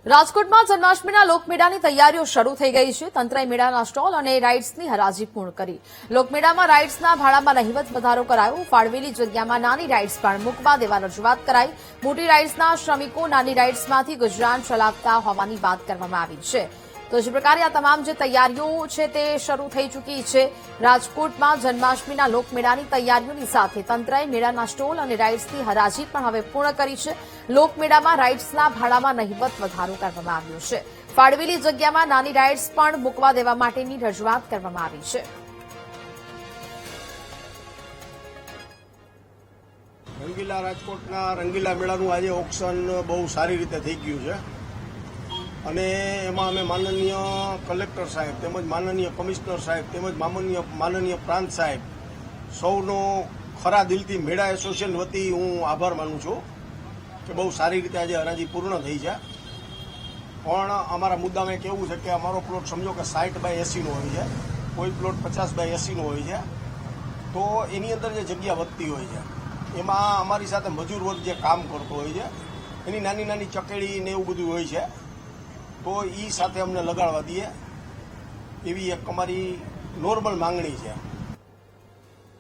રાજકોટમાં જન્માષ્ટમીના લોકમેળાની તૈયારીઓ શરૂ થઈ ગઈ છે। તંત્રએ મેળાના સ્ટોલ અને રાઇડ્સની હરાજી પૂર્ણ કરી। લોકમેળામાં રાઇડ્સના ભાડામાં નહિવત વધારો કરાયો। ફાળવેલી જગ્યામાં નાની રાઇડ્સ પણ મૂકવા દેવા રજૂઆત કરાઈ। મોટી રાઇડ્સના શ્રમિકો નાની રાઇડ્સમાંથી ગુજરાન ચલાવતા હોવાની વાત કરવામાં આવી છે। તો જે પ્રકારે આ તમામ જે તૈયારીઓ છે તે શરૂ થઈ ચૂકી છે। રાજકોટમાં જન્માષ્ટમીના લોકમેળાની તૈયારીઓની સાથે તંત્રએ મેળાના સ્ટોલ અને રાઇડ્સની હરાજી પણ હવે પૂર્ણ કરી છે। લોકમેળામાં રાઇડ્સના ભાડામાં નહિવત વધારો કરવામાં આવ્યો છે। ફાળવેલી જગ્યામાં નાની રાઇડ્સ પણ મૂકવા દેવા માટેની રજૂઆત કરવામાં આવી છે। રંગીલા રાજકોટના રંગીલા મેળાનું આજે ઓક્શન બહુ સારી રીતે થઈ ગયું છે અને એમાં અમે માનનીય કલેક્ટર સાહેબ તેમજ માનનીય કમિશનર સાહેબ તેમજ માનનીય પ્રાંત સાહેબ સૌનો ખરા દિલથી મેળા એસોસિએશન વતી હું આભાર માનું છું કે બહુ સારી રીતે આજે હરાજી પૂર્ણ થઈ છે। પણ અમારા મુદ્દામાં એક એવું છે કે અમારો પ્લોટ સમજો કે 60/80નો હોય છે, કોઈ પ્લોટ 50/80નો હોય છે, તો એની અંદર જે જગ્યા વધતી હોય છે એમાં અમારી સાથે મજૂર વર્ગ જે કામ કરતો હોય છે એની નાની નાની ચકેડી ને એવું બધું હોય છે, તો એ સાથે અમને લગાડવા દઈએ એવી એક અમારી નોર્મલ માંગણી છે।